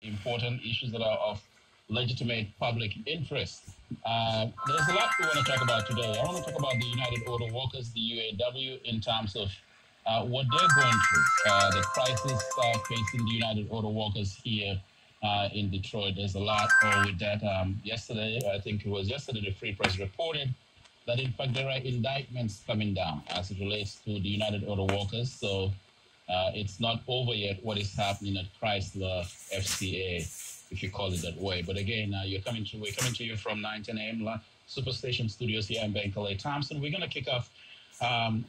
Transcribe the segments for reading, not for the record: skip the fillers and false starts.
important issues that are of legitimate public interest. There's a lot we want to talk about today. I want to talk about the United Auto Workers, the UAW, in terms of what they're going through, the crisis facing the United Auto Workers here in Detroit. There's a lot with that. Yesterday, I think it was yesterday, the Free Press reported that in fact there are indictments coming down as it relates to the United Auto Workers. So it's not over yet what is happening at Chrysler FCA, if you call it that way. But again, we're coming to you from 9:10 a.m. Superstation Studios here in Bankole Thompson. We're going to kick off.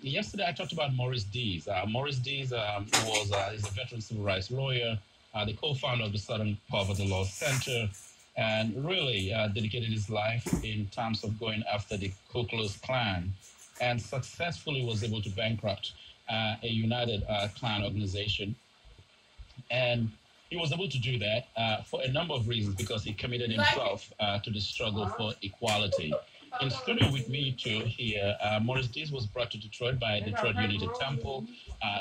Yesterday, I talked about Maurice Dees. Maurice Dees is a veteran civil rights lawyer, the co-founder of the Southern Poverty Law Center, and really dedicated his life in terms of going after the Ku Klux Klan, and successfully was able to bankrupt a United Klan organization. And he was able to do that for a number of reasons because he committed himself to the struggle for equality. In studio with me too here, Maurice Dees was brought to Detroit by Detroit Unity Temple.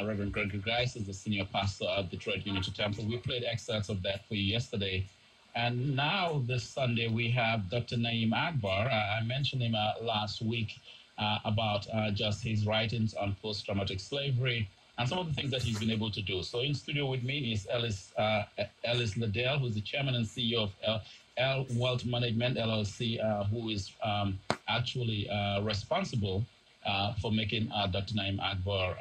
Reverend Gregory Grice is the senior pastor of Detroit Unity Temple. We played excerpts of that for you yesterday. And now this Sunday we have Dr. Naeem Akbar. I mentioned him last week about just his writings on post-traumatic slavery and some of the things that he's been able to do. So in studio with me is Ellis Liddell, who's the chairman and CEO of L Wealth Management LLC, who is actually responsible for making Dr. Naeem Akbar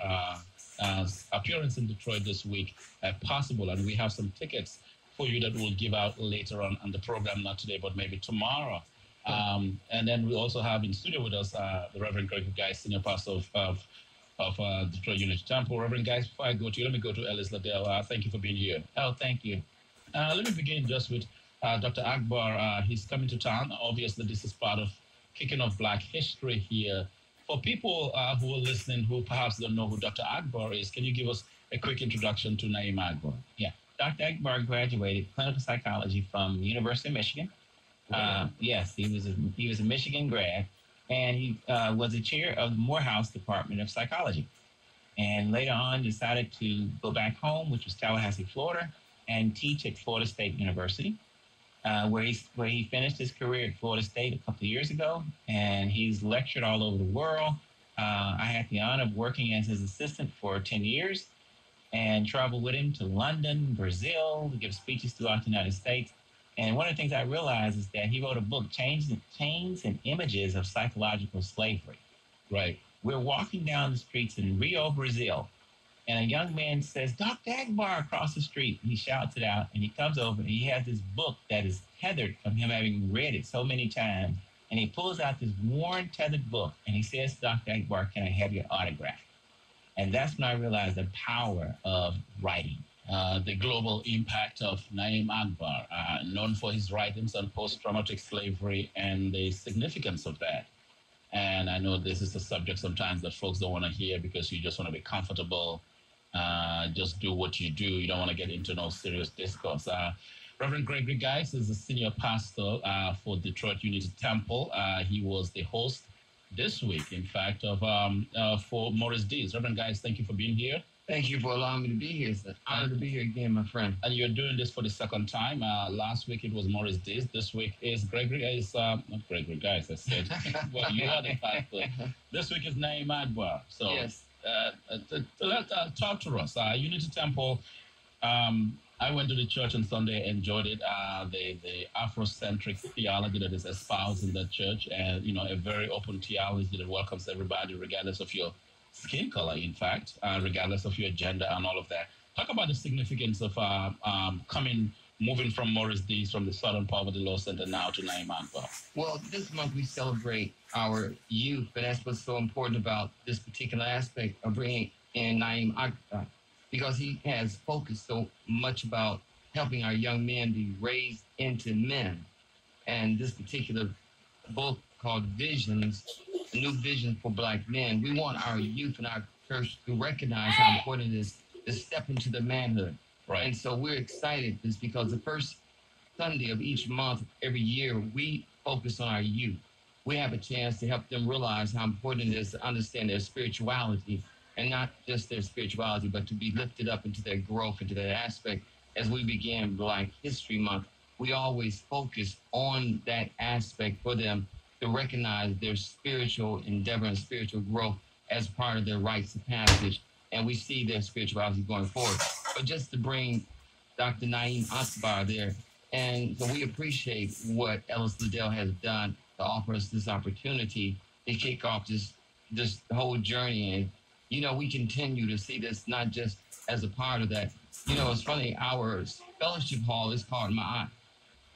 appearance in Detroit this week possible. And we have some tickets for you that we'll give out later on the program, not today, but maybe tomorrow. And then we also have in studio with us the Reverend Gregory Grice, senior pastor of Detroit Unity Temple. Reverend Grice, before I go to you, let me go to Ellis Liddell. Thank you for being here. Oh, thank you. Let me begin just with Dr. Akbar. He's coming to town. Obviously, this is part of kicking off Black History here. For people who are listening who perhaps don't know who Dr. Akbar is, can you give us a quick introduction to Naeem Akbar? Yeah. Dr. Akbar graduated clinical psychology from University of Michigan. Yes, he was a Michigan grad, and he was the chair of the Morehouse Department of Psychology. And later on decided to go back home, which was Tallahassee, Florida, and teach at Florida State University, where he finished his career at Florida State a couple of years ago, and he's lectured all over the world. I had the honor of working as his assistant for 10 years and traveled with him to London, Brazil, to give speeches throughout the United States. And one of the things I realized is that he wrote a book, Chains and Images of Psychological Slavery. Right. We're walking down the streets in Rio, Brazil, and a young man says, Dr. Akbar, across the street. He shouts it out, and he comes over, and he has this book that is tethered from him having read it so many times. And he pulls out this worn, tethered book, and he says, Dr. Akbar, can I have your autograph? And that's when I realized the power of writing. The global impact of Naeem Akbar, known for his writings on post-traumatic slavery and the significance of that. And I know this is a subject sometimes that folks don't want to hear because you just want to be comfortable, just do what you do. You don't want to get into no serious discourse. Reverend Gregory Grice is the senior pastor for Detroit Unity Temple. He was the host this week, in fact, of for Maurice Dees. Reverend Grice, thank you for being here. Thank you for allowing me to be here. It's an honor to be here again, my friend. And you're doing this for the second time. Last week it was Maurice Dees. This week is not Gregory Grice, I said. Well, you are the pastor. This week is Naeem Akbar. So yes. Talk to us. Unity Temple. I went to the church on Sunday, enjoyed it. The Afrocentric theology that is espoused in that church, and a very open theology that welcomes everybody, regardless of your skin color, in fact, regardless of your gender and all of that. Talk about the significance of moving from Maurice Dees from the Southern Poverty Law Center now to Naeem Akbar. Well, this month we celebrate our youth, and that's what's so important about this particular aspect of bringing in Naeem Akbar, because he has focused so much about helping our young men be raised into men. And this particular book called Visions, a New Vision for Black Men, we want our youth and our church to recognize how important it is to step into the manhood. Right. And so we're excited is because the first Sunday of each month, every year, we focus on our youth. We have a chance to help them realize how important it is to understand their spirituality, and not just their spirituality, but to be lifted up into their growth, into that aspect as we begin Black History Month, we always focus on that aspect for them to recognize their spiritual endeavor and spiritual growth as part of their rites of passage. And we see their spirituality going forward. But just to bring Dr. Naeem Akbar there, and so we appreciate what Ellis Liddell has done to offer us this opportunity to kick off this whole journey. And, we continue to see this not just as a part of that. It's funny, our fellowship hall is called Ma'at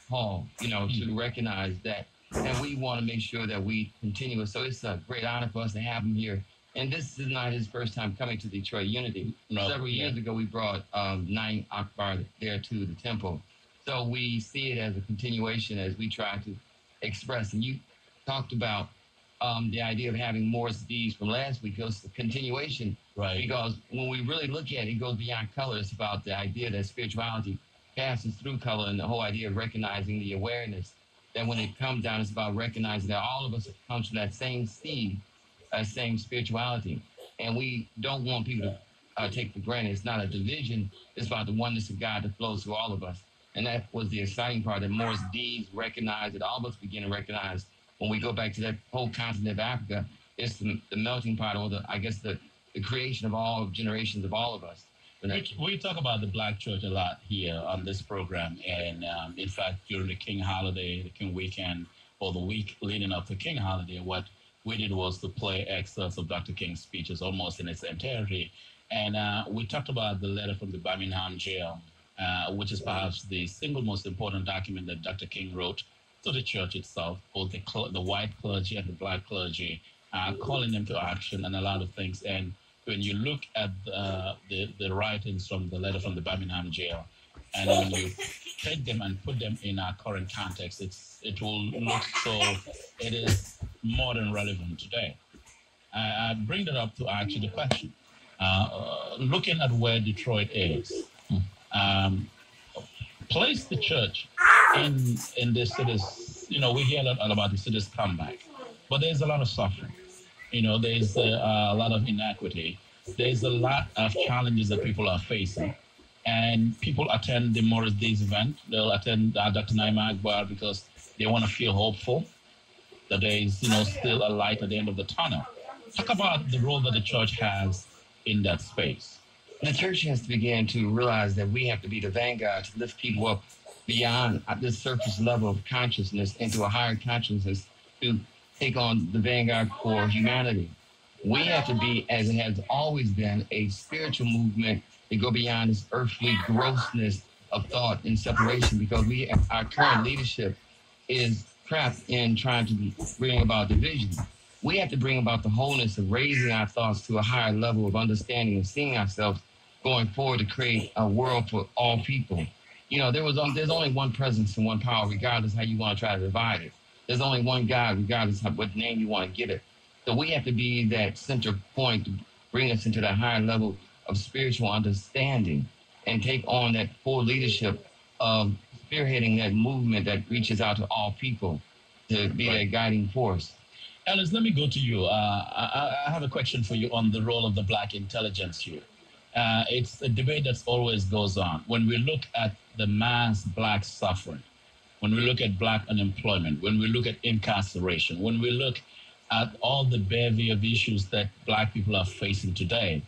Hall, to recognize that. And we want to make sure that we continue. So it's a great honor for us to have him here. And this is not his first time coming to Detroit Unity. Several years ago, we brought Naeem Akbar there to the temple. So we see it as a continuation as we try to express. And you talked about the idea of having Morris Dees from last week. It was a continuation. Right. Because when we really look at it, it goes beyond color. It's about the idea that spirituality passes through color, and the whole idea of recognizing the awareness that when it comes down, it's about recognizing that all of us comes from that same seed, same spirituality. And we don't want people to take for granted. It's not a division. It's about the oneness of God that flows through all of us. And that was the exciting part, that Morris Dees recognized, that all of us begin to recognize when we go back to that whole continent of Africa. It's the melting pot, or the creation of all generations of all of us. We talk about the Black church a lot here on this program. And in fact, during the King holiday, the King weekend, or the week leading up to King holiday, what we did was to play excerpts of Dr. King's speeches almost in its entirety. And we talked about the letter from the Birmingham jail, which is perhaps the single most important document that Dr. King wrote to the church itself, both the white clergy and the Black clergy, calling them to action and a lot of things. And when you look at the writings from the letter from the Birmingham jail, and when you take them and put them in our current context, it will look so it is more than relevant today. I bring that up to ask you the question. Looking at where Detroit is, place the church in the cities. We hear a lot about the city's comeback, but there's a lot of suffering. There's a lot of inequity. There's a lot of challenges that people are facing. And people attend the Morris Dees event. They'll attend Dr. Naeem Akbar because they want to feel hopeful that there is, still a light at the end of the tunnel. Talk about the role that the church has in that space. The church has to begin to realize that we have to be the vanguard to lift people up beyond this surface level of consciousness into a higher consciousness to take on the vanguard for humanity. We have to be, as it has always been, a spiritual movement to go beyond this earthly grossness of thought and separation, because our current leadership is trapped in trying to bring about division. We have to bring about the wholeness of raising our thoughts to a higher level of understanding and seeing ourselves going forward to create a world for all people. There's only one presence and one power, regardless how you want to try to divide it. There's only one God, regardless of what name you want to give it. So we have to be that center point to bring us into that higher level of spiritual understanding and take on that full leadership of spearheading that movement that reaches out to all people to be a guiding force. Ellis, let me go to you. I have a question for you on the role of the Black intelligence here. It's a debate that always goes on. When we look at the mass Black suffering, when we look at Black unemployment, when we look at incarceration, when we look at all the bevy of issues that Black people are facing today.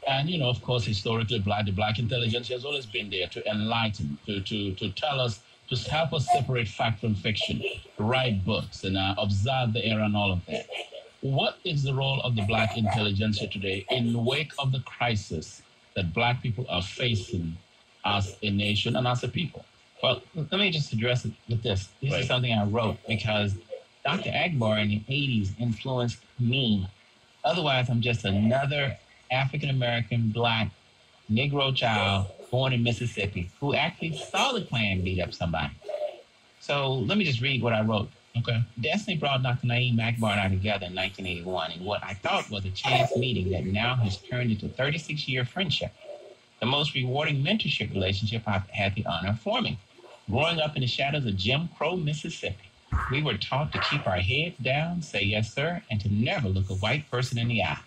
And, of course, historically, the Black intelligence has always been there to enlighten, to tell us, to help us separate fact from fiction, write books, and observe the era and all of that. What is the role of the Black intelligentsia today in the wake of the crisis that Black people are facing as a nation and as a people? Well, let me just address it with this. This is something I wrote because Dr. Akbar in the 80s influenced me. Otherwise, I'm just another African-American Black Negro child born in Mississippi who actually saw the Klan beat up somebody. So let me just read what I wrote. Okay. Destiny brought Dr. Naeem Akbar and I together in 1981 in what I thought was a chance meeting that now has turned into a 36-year friendship, the most rewarding mentorship relationship I've had the honor of forming. Growing up in the shadows of Jim Crow, Mississippi, we were taught to keep our heads down, say yes, sir, and to never look a white person in the eye.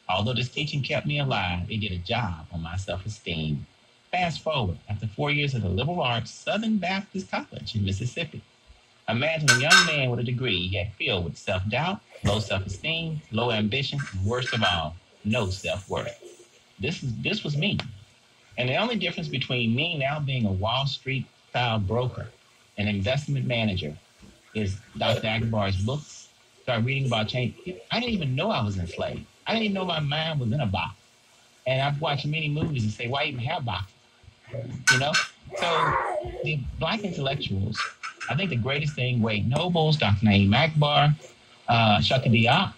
Although this teaching kept me alive, it did a job on my self-esteem. Fast forward, after 4 years at the liberal arts Southern Baptist College in Mississippi. Imagine a young man with a degree yet filled with self-doubt, low self-esteem, low ambition, and worst of all, no self-worth. This was me. And the only difference between me now being a Wall Street style broker and investment manager is Dr. Akbar's books. Start reading about change. I didn't even know I was enslaved. I didn't even know my mind was in a box. And I've watched many movies and say, why even have boxes? You know? So the Black intellectuals, I think the greatest thing, Wade Nobles, Dr. Na'im Akbar, Shaka Diop,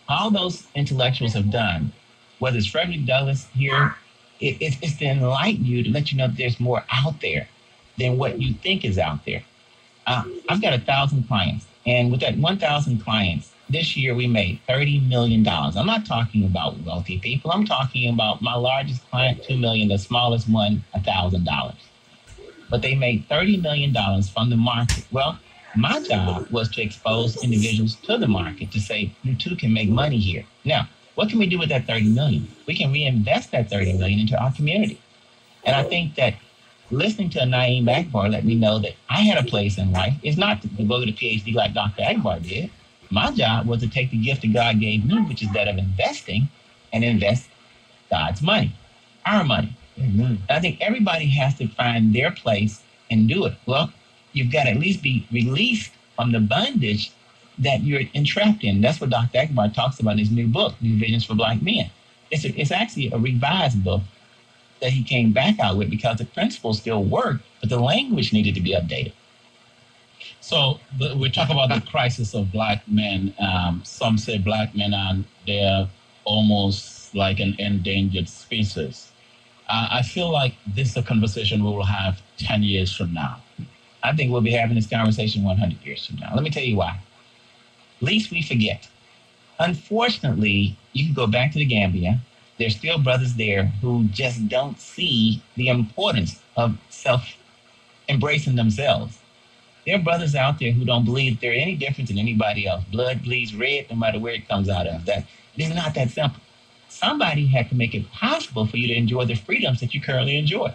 all those intellectuals have done, whether it's Frederick Douglass here, it's to enlighten you, to let you know that there's more out there than what you think is out there. I've got 1,000 clients, and with that 1,000 clients, this year we made $30 million. I'm not talking about wealthy people. I'm talking about my largest client, $2 million, the smallest one, $1,000. But they made $30 million from the market. Well, my job was to expose individuals to the market to say, you too can make money here. Now, what can we do with that 30 million? We can reinvest that 30 million into our community. And I think that listening to Na'im Akbar let me know that I had a place in life. It's not to go to the PhD like Dr. Akbar did. My job was to take the gift that God gave me, which is that of investing, and invest God's money, our money. Mm-hmm. I think everybody has to find their place and do it. Well, you've got to at least be released from the bondage that you're entrapped in. That's what Dr. Akbar talks about in his new book, New Visions for Black Men. It's actually a revised book that he came back out with because the principles still work, but the language needed to be updated. So we talk about the crisis of Black men. Some say Black men they're almost like an endangered species. I feel like this is a conversation we will have 10 years from now. I think we'll be having this conversation 100 years from now. Let me tell you why. Least we forget. Unfortunately, you can go back to the Gambia. There's still brothers there who just don't see the importance of self-embracing themselves. There are brothers out there who don't believe they're any different than anybody else. Blood bleeds red no matter where it comes out of. That it's not that simple. Somebody had to make it possible for you to enjoy the freedoms that you currently enjoy.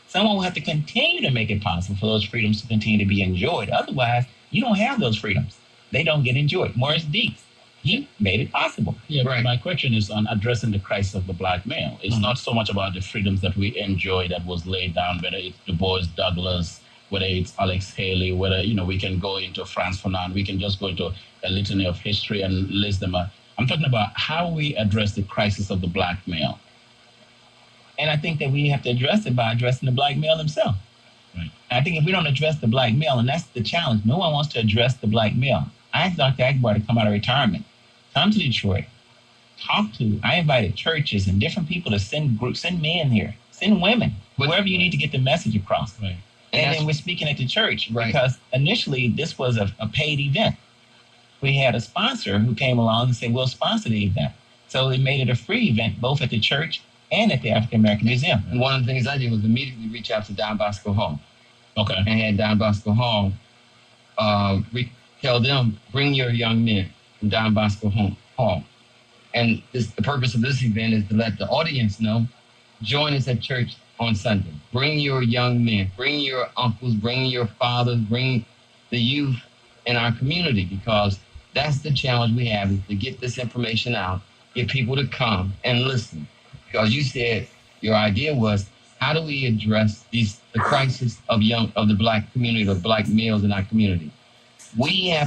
Someone will have to continue to make it possible for those freedoms to continue to be enjoyed. Otherwise, you don't have those freedoms. They don't get enjoyed. Morris Deeks, he made it possible. Yeah, right. My question is on addressing the crisis of the Black male. It's not so much about the freedoms that we enjoy that was laid down, whether it's Du Bois Douglas, whether it's Alex Haley, whether, we can go into Frantz Fanon, we can just go into a litany of history and list them. I'm talking about how we address the crisis of the Black male. And I think that we have to address it by addressing the Black male himself. Right. I think if we don't address the Black male, and that's the challenge, no one wants to address the Black male. I asked Dr. Akbar to come out of retirement, come to Detroit, I invited churches and different people to send men here, send women, wherever you need to get the message across. Right. And then we're speaking at the church, right, because initially this was a paid event. We had a sponsor who came along and said, we'll sponsor the event. So they made it a free event, both at the church and at the African American Museum. And one of the things I did was immediately reach out to Don Bosco Hall. Okay. And had Don Bosco Hall tell them, bring your young men from Don Bosco Hall. And the purpose of this event is to let the audience know, join us at church on Sunday. Bring your young men, bring your uncles, bring your fathers, bring the youth in our community, because that's the challenge we have, is to get this information out, get people to come and listen. Because you said your idea was, how do we address the crisis of the Black community, of Black males in our community? We have